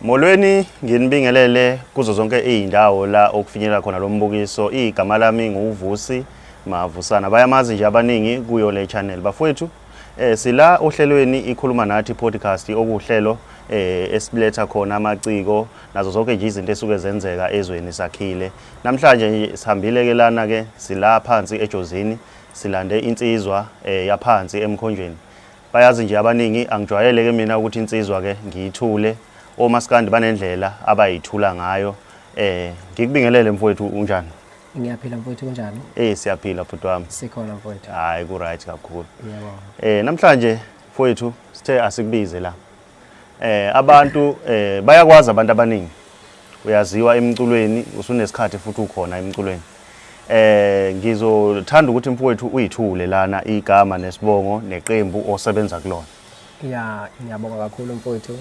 Molweni nginibingelele kuzo zonke izindawo la okufinyelela khona lo mbukiso. Igama lami nguVusi Mavusana. Bayamazi nje abaningi kuyo le channel. Bafowethu sila ohlelweni ikhuluma nathi podcast okuhlelo esiletha khona amaciko nazo zonke nje izinto esuke zenzeka ezweni sakhile. Namhlanje sihambile ke lana ke sila phansi ejozini silande insizwa yaphansi emkhonjweni. Bayazi nje abaningi angijwayele ke mina ukuthi insizwa ke ngiyithule. Maskandi banendlela abayithula ngayo. Ngikubingelele mfowethu unjani? Ngiyaphila mfowethu kunjani? Siyaphila futhi wami. Sikhona mfowethu. Hayi ku right kakhulu. Yebo. Namhlanje mfowethu sithe asikubize la. Abantu bayakwazi abantu abaningi. Uyaziwa emculweni, usunesikhathi futhi ukhona emculweni. Ngizothanda ukuthi mfowethu uyithule lana igama nesibongo neqembu osebenza kulona. Ya, ngiyabonga kakhulu mfowethu.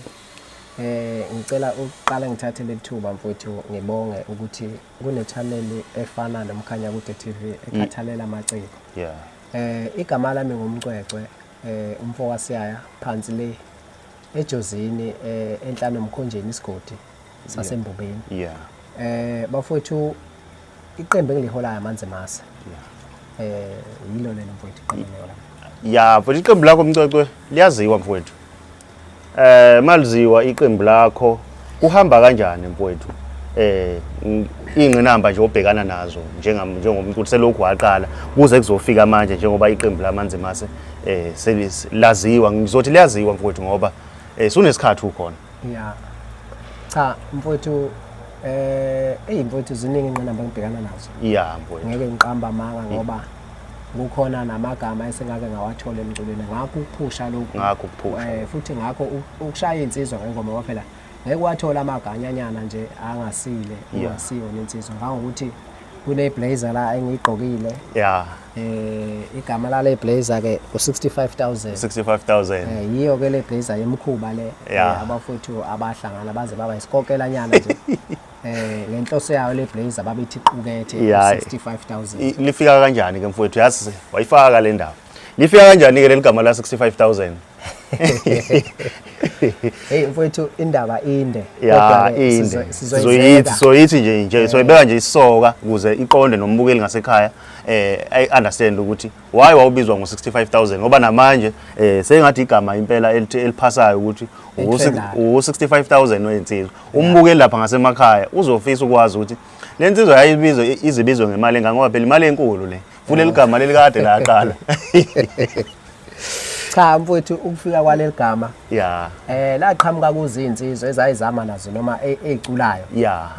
Ngicela uqala ngithathe lethuba mfowethu ngibonge ukuthi kune channel efana noMkhanyakude TV ekhathalela amaciko. Yeah. Igama lami ngumcwecwe, umfo wasiyaya phansi le ejozini enhlano nomkhonjeni isigodi sasembubeni. Yeah. Bafowethu iqembu engiliholayo manje mase. Yeah. Yilo lelo mfowethu iqembu lelo. Yeah, futhi iqembu lakho mcwecwe liyaziwa mfowethu. Maliziwa iqembu lakho kuhamba kanjani mfowethu? Ingqinamba nje obhekana nazo njengomuntu selokhu waqala kuze kuzofika manje njengoba iqembu lamanzi mase laziwa, ngizothi liyaziwa mfowethu ngoba sunesikhathi ukhona. Yeah. Cha mfowethu mfowethu ziningi ingqinamba engibhekana nazo. Yeah mfowethu. Ngeke ngiqamba amanga ngoba kukhona namagama esengake ngawathola emculweni ngakho ukuphusha lokhu. Ngakho ukuphusha. Futhi ngakho ukushaya insizwa ngengoma ngoba phela ngeke wathola amaganyanyana nje angasile ungasiyo nensizwa ngokuthi kune blazer la engigqokile. Yeah. Igama la le blazer ke u65,000. 65,000. Yiyo ke le blazer yemkhuba le abafowethu abahlangana baze baba isikokela nyana nje. Ngenhloso yayo le blazer babethi iqukethe 65,000. Lifika kanjani ke mfowethu? Yazi wayifaka le ndawo. Lifika kanjani ke leligama la 65,000? Mfowethu indaba inde kodwa inde sizoyithi nje soyibeka nje isoka ukuze iqonde nombukeli ngasekhaya I understand ukuthi why wawubizwa ngo65,000 ngoba namanje sengathi igama impela eliphasayo ukuthi u65,000 wensizwa. Umbukeli lapha ngasemakhaya uzofisa ukwazi ukuthi lensizwa yayibizwe izibizwe ngemali engangoba phela imali enkulu le. Kuleli gama lelikade la yaqala. Cha mfowethu ukufika kwaleli gama. Yeah. Laqhamuka kuzinsizwa ezayizama nazo noma eculayo. Yeah.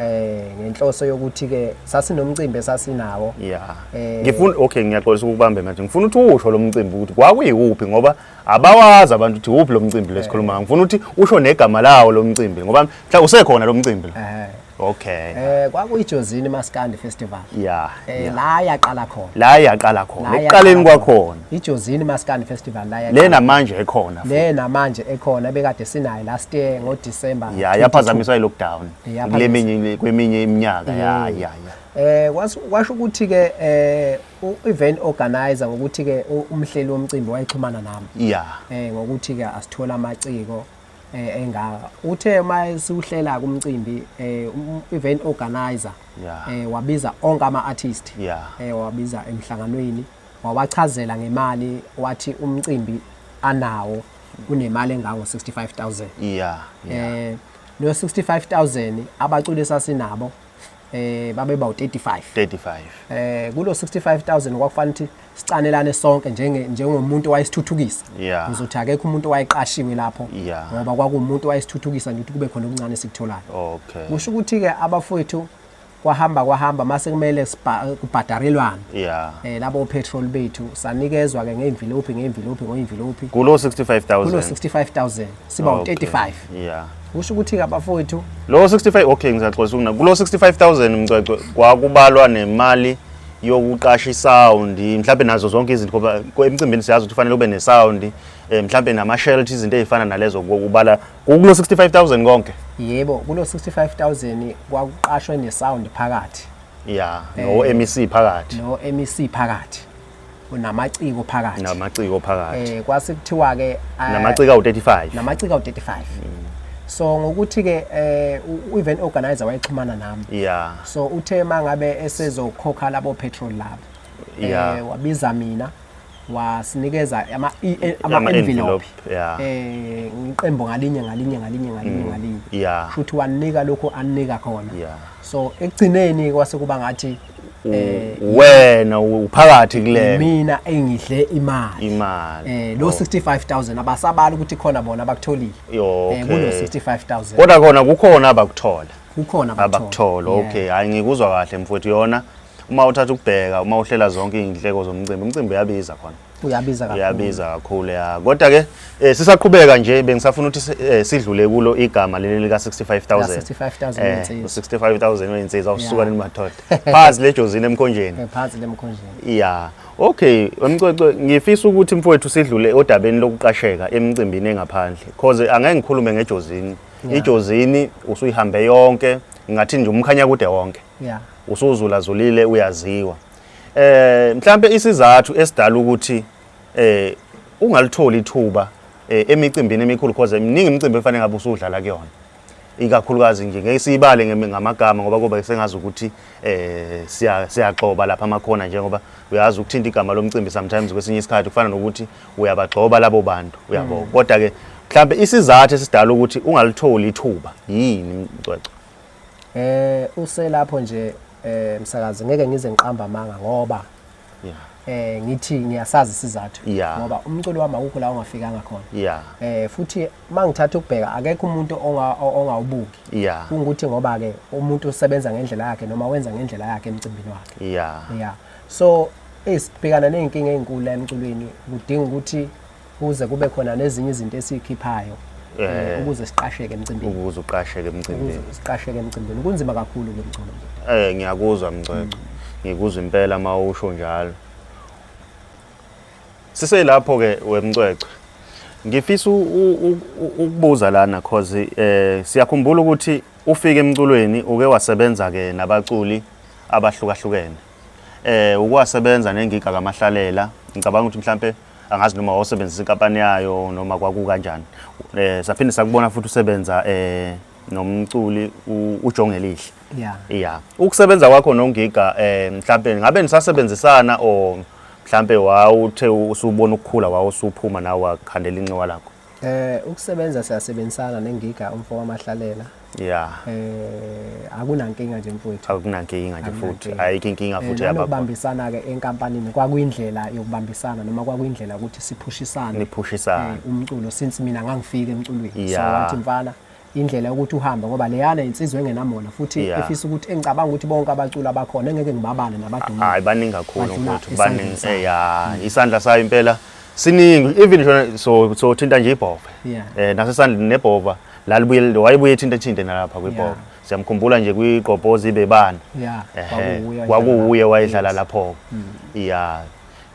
Ngenhloso yokuthi ke sasinomcimbi esasinawo. Yeah. Ngifuna ngiyaxolisa ukubambe manje. Ngifuna ukuthi usho lo mcimbi ukuthi kwakuyikuphi ngoba abawazi abantu ukuthi uphi lo mcimbi lesikhuluma. Ngifuna ukuthi usho negama lawo lo mcimbi ngoba mhla usekhona lo mcimbi. Okay. Kwakuyijozini maskandi festival. Yeah. La yaqala khona. La yaqala khona. Ekuqaleni kwakhona. Ijozini maskandi festival la yaqala. Le namanje ekhona. Le namanje ekhona bekade sinayo last year ngo December. Yeah, yaphazamiswa lockdown. Kweminye iminyaka. Yeah. Washo ukuthi ke event organizer ngokuthi ke umhleli womcimbi wayixhumana nami. Yeah. Ngokuthi ke asithola amaciko engaka uthe mayisuhlela kumcimbi event organizer wabiza onke ama artist wabiza emhlanganweni wawachazela ngemali wathi umcimbi anawo kunemali engango 65,000. Yeah. No 65,000 abaculi sasinabo babeba u35. Kulo 65,000 kwakufanele ukuthi sicanelane sonke njengomuntu wayesithuthukisa. Uzothi akekho umuntu wayeqashiwe lapho ngoba kwakuumuntu wayesithuthukisa nje ukuthi kube khona okuncane sikutholayo. Okay. Kusho ukuthi ke abafowethu kwahamba mase kumele kubhadarelwana. Labo petrol bethu sanikezwa ke ngeimvilophi kulo 65,000. Kulo 65,000 siba u35. Yeah. Kusho ukuthi ke abafowethu lo 65 ngizaxolisa ukuna kulo 65,000 mcwecwe kwakubalwa nemali yokuqasha isound mhlawumbe nazo zonke izinto ngoba emcimbini siyazi ukuthi kufanele ube nesound mhlawumbe nama shelter izinto ezifana nalezo kokubala kulo 65,000 konke. Yebo kulo 65,000 kwakuqashwe nesound phakathi. Yeah, no MEC phakathi. No MEC phakathi. Unamaciko phakathi. Kwase kuthiwa ke namaciko u35. Namaciko u35. so ngokuthi ke event organizer wayexhumana nami so uthe mangabe esezokhokha labo petrol labo wabiza mina wasinikeza ama envelope ngiqembo ngalinye futhi wanika lokho anika khona so ekugcineni kwase kuba ngathi wena uphakathi kule mina engidle imali lo 65000 abasabali ukuthi khona bona abakutholile kulo 65000 kodwa khona kukhona abakuthola okay hayi ngikuzwa kahle mfowethu yona uma uthatha ukubheka uma uhlela zonke izindleko umcimbi uyabiza khona uyabiza kakhulu kodwa ke sisaqhubeka nje bengisafuna ukuthi sidlule kulo igama leli lika 65000 65000 wenziza usuka nemathola phansi lejozini emkhonjeni okay umcwecwe ngifisa ukuthi mfowethu sidlule odabeni lokuqasheka emcimbini engaphandle because angeke ngikhulume ngejozini ijozini usuyihambe yonke ngathi nje umkhanyakude wonke usuzulazulile uyaziwa mhlambe isizathu esidala ukuthi ungalitholi ithuba emicimbini emikhulu because miningi imicimbi efanele ngabe usudlala kuyona ikakhulukazi nje ngeke siyibale ngamagama ngoba kuba sengazi ukuthi siyaxoba lapha amakhona njengoba uyazi ukuthinta igama lomcimbi sometimes kwesinye isikhathi kufana nokuthi uyabagxoba labo bantu uyabo kodwa ke mhlambe isizathu esidala ukuthi ungalitholi ithuba yini mcwecwe uselapho nje msakazi ngeke ngize ngiqamba amanga ngoba ngithi ngiyasazi isizathu ngoba umculo wami akukho la ungafikanga khona futhi mangithatha ukubheka akekho umuntu ongawubuki kungukuthi ngoba ke umuntu usebenza ngendlela yakhe noma wenza ngendlela yakhe emcimbini wakhe so esibhekana nezinkinga ezinkulu emculweni kudinga ukuthi kuze kube khona nezinye izinto esikhiphayo ukuze siqasheke emcimbini kunzima kakhulu ke mculo ngiyakuzwa mcwecwe ngikuzwa impela mawusho njalo siselapho ke wemcwecwe ngifisa ukubuza lana cause siyakhumbula ukuthi ufike emculweni uke wasebenza ke nabaculi abahlukahlukene ukwasebenza nengiga kamahlalela ngicabanga ukuthi mhlambe angazi noma wawusebenzisa inkampani yayo noma kwaku kanjani saphinde sakubona futhi usebenza nomculi ujongo elihle ukusebenza kwakho nongiga mhlambe ngabe nisasebenzisana o mhlambe wawuthe usubona ukukhula wawusuphuma nawe wakhandela incewa lakho ukusebenza siyasebenzisana nengiga umfo wamahlalela akunankinga nje mfowethu akunankinga nje futhi ayikho inkinga futhi yababa ukubambisana ke enkampanini kwakuyindlela yokubambisana noma kwakuyindlela ukuthi sipushisane umculo since mina ngangifika emculweni so wathi mfana indlela ukuthi uhambe ngoba leyana insizwe engenamona futhi efisa ukuthi engicabanga ukuthi bonke abaculi abakhona ngeke ngibabale nabadumile hayi baningi kakhulu mfowethu baningi isandla sayo impela siningi even so thinta nje ibhova nasesandleni nebhova lalibuye wayebuye thinte nalapha kwibhova siyamkhumbula nje kwiqobozi ibebana kwakuuye wayedlala lapho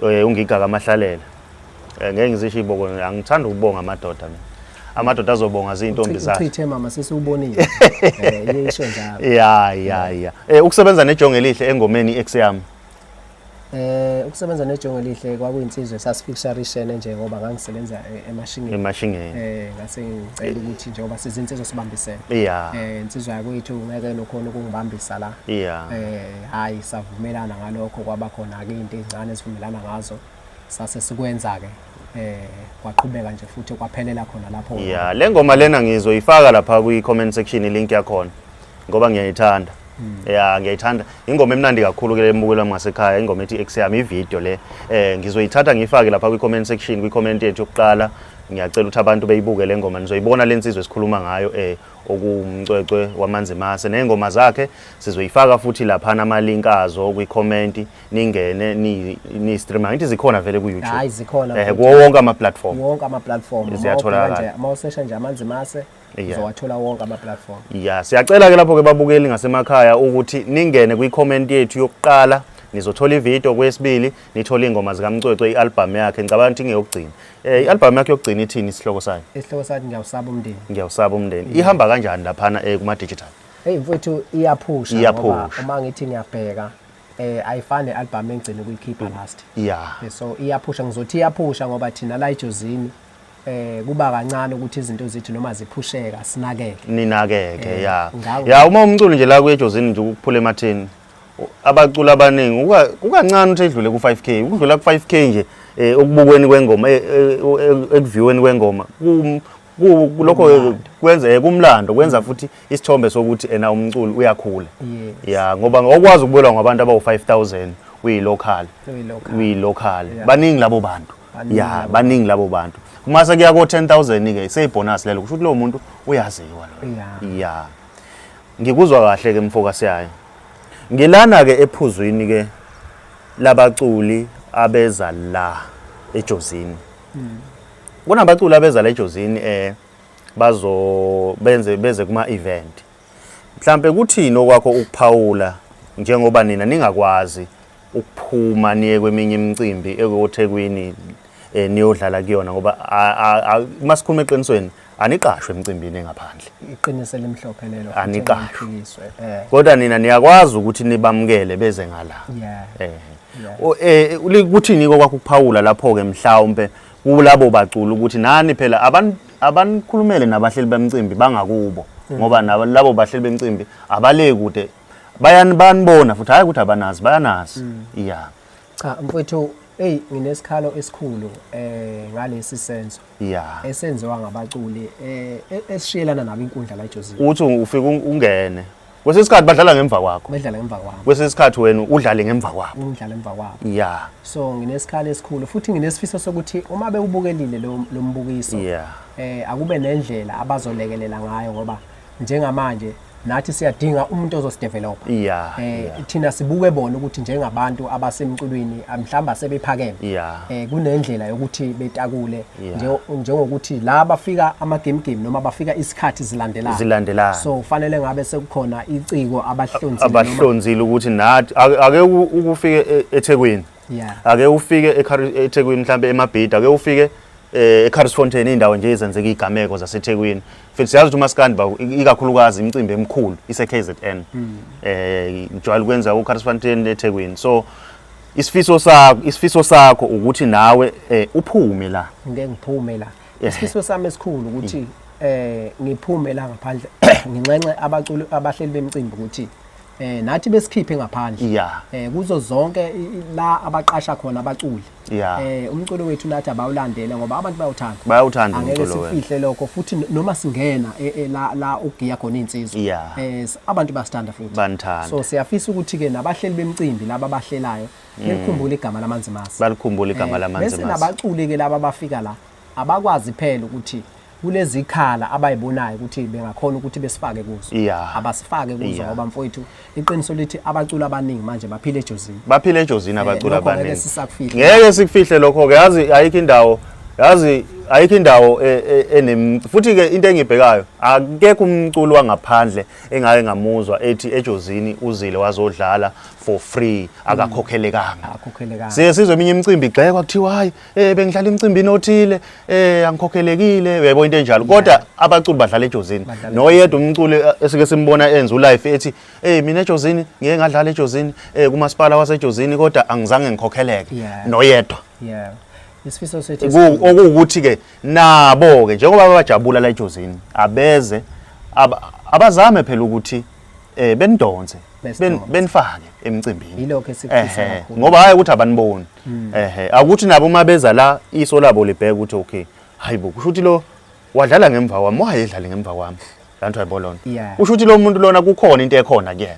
ungiga kamahlalela ngeke ngizisho iboko angithanda ukubonga amadoda azobonga izintombi zakhe uchithe mama sesubonile yesho njalo ukusebenza nejongo elihle engomeni exam ukusebenza nejongo elihle kwakuyinsizwe sasifictionishene nje ngoba ngangisebenza emashingeni ngase ngicela ukuthi njengoba sizinsizwe sibambisene insizwe yakwethu ngeke nokhona ukungibambisa la hayi savumelana ngalokho kwaba khona ke into ezincane esivumelana ngazo sase sikwenza ke kwaqhubeka nje futhi kwaphelela khona lapho le ngoma lena ngizoyifaka lapha kwi-comment section ilink yakhona ngoba ngiyayithanda ngiyayithanda ingoma emnandi kakhulu ke lembukelwa wami ngasekhaya ingoma ethi exam ivideo le ngizoyithatha ngifake lapha kwi-comment section kwi-comment yethu yokuqala ngiyacela ukuthi abantu beyibuke le ngoma nizoyibona lensizwe esikhuluma ngayo okumcwecwe wamanzi mase nengoma zakhe sizoyifaka futhi lapha amalink azo kwi-comment ningene ni stream ngithi zikhona vele ku YouTube hayi zikhona wonke ama-platform ziyatholakala mawusesha nje amanzi mase uzowathola wonke ama-platform siyacela ke lapho ke babukeli ngasemakhaya ukuthi ningene kwi-comment yethu yokuqala nizothola ivideo kwesibili nithola ingoma zikamcwecwe i-album yakhe ngicabanga ukuthi ngeyokugcina i-album yakhe yokugcina ithini isihloko sayo ngiyawusaba umndeni ihamba kanjani laphana kuma digital mfowethu iyaphusha ngoba uma ngithi ngiyabheka ayifani album engcine kuyikhipha last so iyaphusha ngizothi iyaphusha ngoba thina la ejozini kuba kancane ukuthi izinto zethu noma ziphusheka sinakeke ninakeke ya uma umculo nje la kuyejozini nje ukuphula ematheni abaculi abaningi kukancane ukuthi edlule ku 5k ukudlula ku 5k nje ukubukweni kwengoma ekuviweni kwengoma lokho kwenza kumlando kwenza futhi isithombe sokuthi ena umculo uyakhula ya ngoba ngokwazi ukubelwa ngabantu abawu 5000 uyi-local baningi labo bantu ya baningi labo bantu kumase kuya ko 10000 ke seyibonus lelo kusho ukuthi lo muntu uyaziwa lo ya ngikuzwa kahle ke mfokasi yayo ngilana ke ephuzwini ke labaculi abeza la ejozini kunabaculi abeza la ejozini beze kuma event mhlambe kuthini okwakho ukuphawula njengoba nina ningakwazi ukuphuma niye kweminye imicimbi ekoThekwini niyodlala kuyona ngoba masikhuluma eqinisweni aniqashwe emicimbini engaphandle iqiniso lemhlophe lelo aniqashwe kodwa nina niyakwazi ukuthi nibamukele beze ngala kuthini kwakho ukuphawula lapho ke mhlawumbe kulabo bacula ukuthi nani phela abanikhulumele nabahleli bemicimbi bangakubo ngoba labo bahleli bemicimbi abale kude bayanibona futhi hayi ukuthi abanazi bayanazi cha mfowethu nginesikhalo esikhulu ngalesi senzo esenziwa ngabaculi esishiyelana nabo inkundla la ejozini uthi ufika ungene kwesesikhathi badlala ngemva kwakho kwesesikhathi wena udlale ngemva kwabo so nginesikhalo esikhulu futhi nginesifiso sokuthi uma bewubukelile lo mbukiso akube nendlela abazolekelela ngayo ngoba njengamanje nathi siyadinga umuntu ozosidevelopa thina sibuke bona ukuthi njengabantu abasemculweni mhlamba sebephakeme kunendlela yokuthi betakule njengokuthi la bafika ama-game noma bafika isikhathi zilandelayo so kufanele ngabe sekukhona iciko abahlonzile ukuthi nathi ake ukufike eThekwini ake ufike eThekwini mhlambe emabhida ake ufike eCarlsfontein indawo nje izenzeka igameko zaseThekwini futhi siyazi ukuthi maskandi ikakhulukazi imicimbi emikhulu ise-KZN njalo kwenza uCarlsfontein eThekwini so isifiso sakho ukuthi nawe uphume la ngeke ngiphume la isifiso sami esikhulu ukuthi ngiphume la ngaphandle nginxenxe abaculi abahleli bemicimbi ukuthi nathi besikhiphe ngaphandle kuzo zonke la abaqasha khona abaculi umculo wethu nathi abawulandele ngoba abantu bayawuthanda angeke sifihle lokho futhi noma singena la ugiya khona insizwa abantu basithanda futhi so siyafisa ukuthi ke nabahleli bemicimbi laba abahlelayo belikhumbule igama lamanzimasi bese nabaculi ke laba bafika la abakwazi phela ukuthi kulezi ikhala abayibonayo ukuthi bengakhona ukuthi besifake kuzo abasifake kuzo ngoba mfowethu iqiniso lithi abaculi abaningi manje baphile ejozini abaculi abaningi ngeke sikufihle lokho ke yazi ayikho indawo futhi ke into engibhekayo akekho umculi wangaphandle engake ngamuzwa ethi ejozini uzile wazodlala for free akakhokhelekanga sizwe eminye imicimbi igxekwa kuthiwa hayi bengidlala imicimbini othile angikhokhelekile uyayibona into enjalo kodwa abaculi badlala ejozini noyedwa umculi esike simbona enza ulive ethi mina ejozini ngeke ngadlala ejozini kumasipala wasejozini kodwa angizange ngikhokheleke noyedwa isifiso sethu okuwukuthi ke nabo ke njengoba bajabula la ejozini abeze abazame phela ukuthi benidonse benifake emcimbini ilokho esikufisa kakhulu ngoba hayi ukuthi abaniboni akuthi nabo uma beza la iso labo libheka ukuthi okay hayibo kusho ukuthi lo wadlala ngemva kwami wayedlala ngemva kwami lantu ayibolona kusho ukuthi lo muntu lona kukhona into ekhona kuyena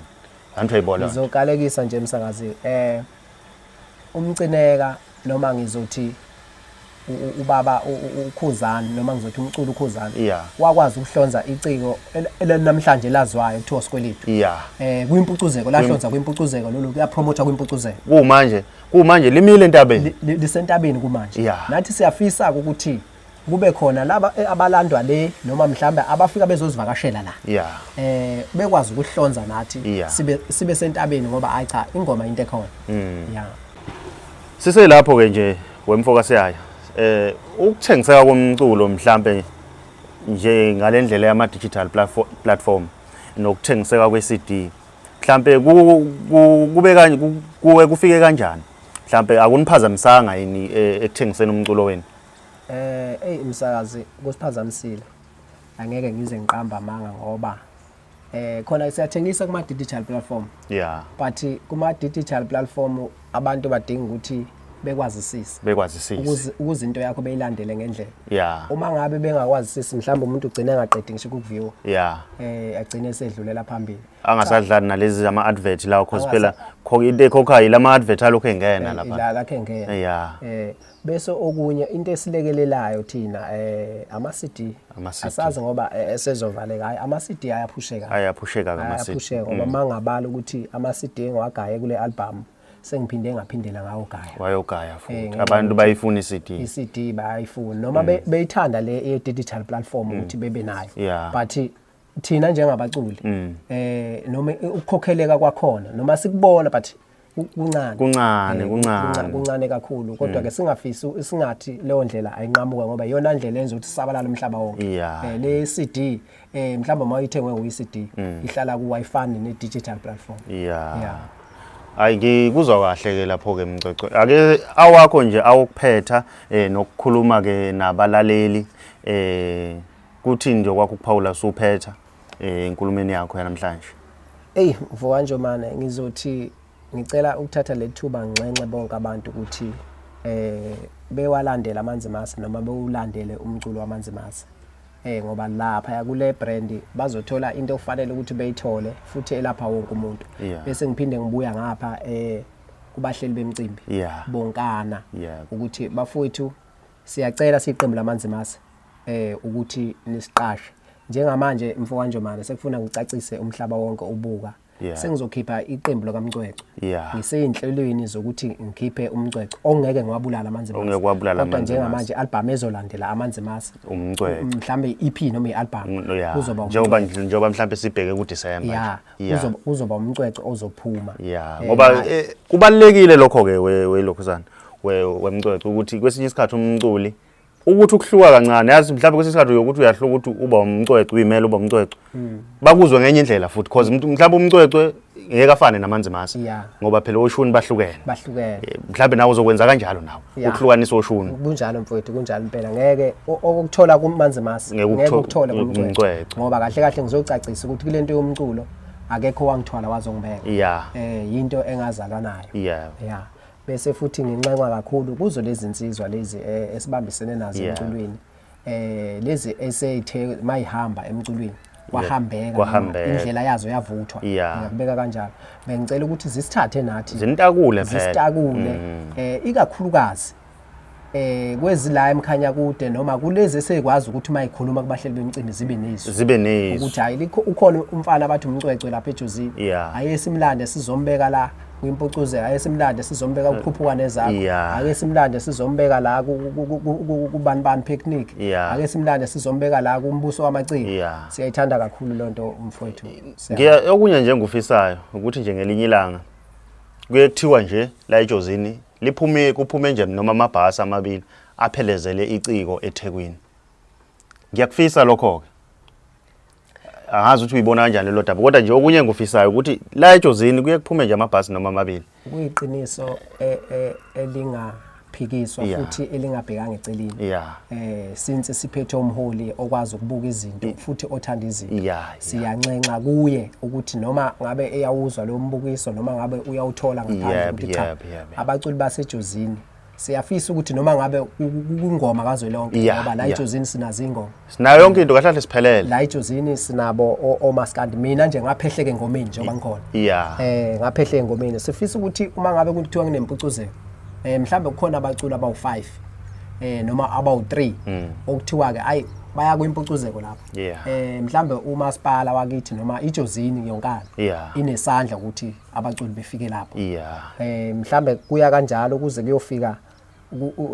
lantu ayibolona ngizokalekisa nje emsakazi umcineka noma ngizothi ubaba ukhuzana noma ngizothi umculo ukhuzana wakwazi ukuhlonza iciko namhlanje lazwayo kuthiwa sikwelithu kuyimpucuzeko lahlonza kuyimpucuzeko lolu kuyapromotha kuyimpucuzeko kumanje limile entabeni lisentabeni kumanje nathi siyafisa ukuthi kube khona laba abalandwa le noma mhlambe abafika bezozivakashela la bekwazi ukuhlonza nathi sibe sentabeni ngoba ayi cha ingoma into ekhona sise lapho ke nje wemfokasi yayo ukuthengiseka komculo mhlambe nje ngalendlela yama digital platform nokuthengiseka kwe-CD mhlambe kube kanje kufike kanjani mhlambe akuniphazamisanga yini ekuthengiseni umculo wenu Umsakazi kusiphazamisile angeke ngize ngiqamba amanga ngoba khona siyathengisa kuma digital platform but kuma digital platform abantu badinga ukuthi bekwazisise ukuze into yakho beyilandele ngendlela uma ngabe bengakwazisisi mhlawumbe umuntu ugcina engaqedi ngisho ukuview agcine esedlulela phambili angasadlali nalezi ama advert lawo cause phela into ekhokha yilama advert alokho engena lapha lakhe ngena bese okunye into esilekelelayo thina ama CD asazi ngoba esezovaleka hayi ama CD ayaphusheka ngoba mangabala ukuthi ama CD engwagaye kule album sengiphinde ngaphindela ngawo gaya wayogaya futhi abantu bayifuna iCD bayifuna noma beyithanda le digital platform ukuthi bebe nayo but thina njengabaculi noma ukukhokheleka kwakhona noma sikubona but kuncane kakhulu kodwa ke singafisi singathi leyo ndlela ayinqamuka ngoba iyona ndlela enza ukuthi sabalala umhlaba wonke le CD mhlawumbe mawuyithengwe uCD ihlala ku Wi-Fi ne digital platform Hayi ngikuzwa kahle ke lapho ke Mcwecwe ake awakho nje awukuphetha nokukhuluma ke nabalaleli kuthi nje kwakho ukuphawula suphetha enkulumeni yakho yanamhlanje mfowanje manje ngizothi ngicela ukuthatha lethuba ngenxe bonke abantu ukuthi bewalandela amanzi masi noma bewulandele umculo wamanzi masi ngoba lapha yakule brand bazothola into ofanele ukuthi beyithole futhi elapha wonke umuntu bese ngiphinde ngibuya ngapha kubahleli bemicimbi bonkana ukuthi bafowethu siyacela siqembu lamanzi masi ukuthi nisiqashe njengamanje mfowanje manje sekufuna ngicacise umhlaba wonke ubuka sengizokhipha iqembu lokaMcwecwe ngiseyinhlelweni zokuthi ngikhiphe umcwecwe ongeke ngiwabulala amanzi masi kodwa njengamanje album ezolandela amanzi masi umcwecwe mhlambe EP noma ialbum kuzoba njengoba mhlambe sibheke ku December kuzoba umcwecwe ozophuma ngoba kubalekile lokho ke welokhuzana wemcwecwe ukuthi kwesinye isikhathi umculi ukuthi ukuhluka kancane yazi mhlawumbe kwesinye isikhathi ukuthi uyahluka ukuthi uba umcwecwe uyimela uba umcwecwe bakuzwe ngenye indlela futhi because mhlawumbe umcwecwe ngeke afane namanzi masi ngoba phela oshuni bahlukene mhlawumbe nawe uzokwenza kanjalo nawe ukuhlukanisa oshuni kunjalo mfowethu kunjalo impela ngeke okuthola kumanzi masi ngeke ukuthola kumcwecwe ngoba kahle kahle ngizocacisa ukuthi kulento yomculo akekho wangithwala wazongibeka yinto engazalwa nayo bese futhi nginxenxa kakhulu kuzo lezi insizwa lezi esibambisene nazo emculweni lezi eseyithe mayihamba emculweni kwahambeka indlela yazo yavuthwa ngiyabeka kanjalo bengicela ukuthi zisithathe nathi zintakule phela zisitakule ikakhulukazi kwezila Mkhanyakude noma kulezi esekwazi ukuthi mayikhuluma kubahleli bemicimbi zibe nezwi ukuthi hayi ukhona umfana abathi umcwecwe lapha ejozini ayesimlande sizombeka la kwimpucuze ayesimlande sizombeka ukuphuphuka nezakho ayesimlande sizombeka la kubanibani picnic ayesimlande sizombeka la kumbuso wamaciko siyayithanda kakhulu lonto umfowethu okunye nje ngufisayo ukuthi nje ngelinye ilanga kuyekuthiwa nje la ejozini kuphume nje noma amabhasi amabili aphelezele iciko eThekwini ngiyakufisa lokho ke angazi ukuthi uyibona kanjani lo daba kodwa nje okunye ngufisayo ukuthi la ejozini kuye kuphume nje amabhasi noma amabili kuyiqiniso elingaphikiswa futhi elingabhekanga eceleni since siphethe umholi okwazi ukubuka izinto futhi othanda izinto siyanxenxa kuye ukuthi noma ngabe eyawuzwa lo mbukiso noma ngabe uyawuthola ngaphandle ukuthi cha abaculi basejozini siyafisa ukuthi noma ngabe kungoma kazwelonke ngoba la ejozini sinazo ingoma sinayo yonke into kahle siphelele la ejozini sinabo omaskandi mina nje ngaphehleke engomeni njengoba ngikhona ngaphehleke engomeni sifisa ukuthi uma ngabe kuthiwa nginempucuzeko mhlambe kukhona abaculi abawu5 noma abawu3 okuthiwa ke ayi baya kwimpucuzeko lapho mhlambe umasipala wakithi noma ijozini yonkana inesandla ukuthi abaculi befike lapho mhlambe kuya kanjalo kuze kuyofika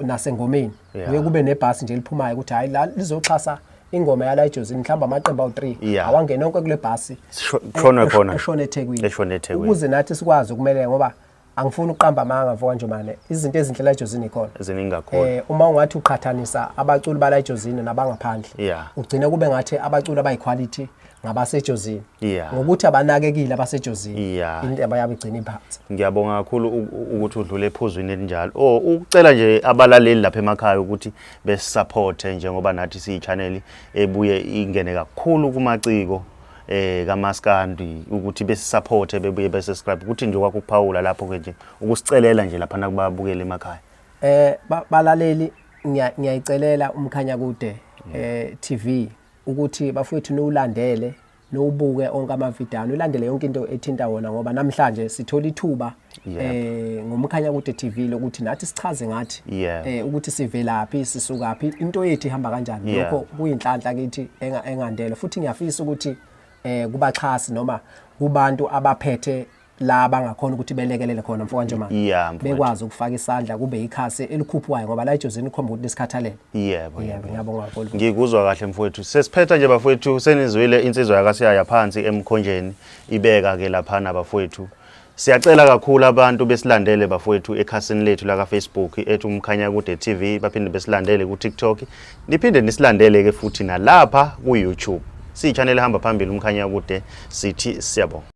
nasengomeni kuye kube nebhasi nje liphumayo ukuthi hayi la lizoxhasa ingoma yala ejozini mhlamba amaqembu awu3 awangena onke kule bhasi eshone eThekwini ukuze nathi sikwazi ukumeleka ngoba angifuni uqamba amanga mfowanje manje izinto ezinhle la ejozini ikhona eziningi kakhulu uma ungathi uqhathanisa abaculi bala ejozini nabangaphandle ugcina kube ngathi abaculi abayiquality ngabasejozini Yeah. ngokuthi abanakekile abasejozini Yeah. into abayabe igcina iphansi. Ngiyabonga kakhulu ukuthi udlule ephuzwini elinjalo. Ukucela nje abalaleli lapha emakhaya ukuthi besisupport njengoba nathi siyi-channel ebuye ingene kakhulu kumaciko kamaskandi ukuthi besisupport bebuye besubscribe ukuthi nje kwakho ukuphawula lapho ke nje ukusicelela nje lapha nakubabukela emakhaya. Balaleli ngiyayicelela Mkhanyakude TV ukuthi bafowethu nowulandele nowubuke onke amavideo ulandele yonke into ethinta wona ngoba namhlanje sithola ithuba ngoMkhanyakude TV lokuthi nathi sichaze ngathi ukuthi sivelaphi sisukaphi into yethu ihamba kanjani lokho kuyinhlanhla kithi engandele futhi ngiyafisa ukuthi kubaxhasi noma kubantu abaphethe la bangakhona ukuthi belekelele khona mfowethu njengoba bekwazi ukufaka isandla kube ikhasi elikhuphwayo ngoba la ejozini ikhomba ukuthi lesikhathalele. Ngiyabonga kakhulu. Ngikuzwa kahle mfowethu. Sesiphetha nje bafowethu senizwile insizwa yakasiyaya phansi emkhonjeni ibeka ke lapha nabafowethu. Siyacela kakhulu abantu besilandele bafowethu ekhasini lethu la ka Facebook @umkhanyakude TV baphinde besilandele ku TikTok niphinde nisilandele ke futhi nalapha ku YouTube. Si channel ehamba phambili Mkhanyakude sithi siyabonga.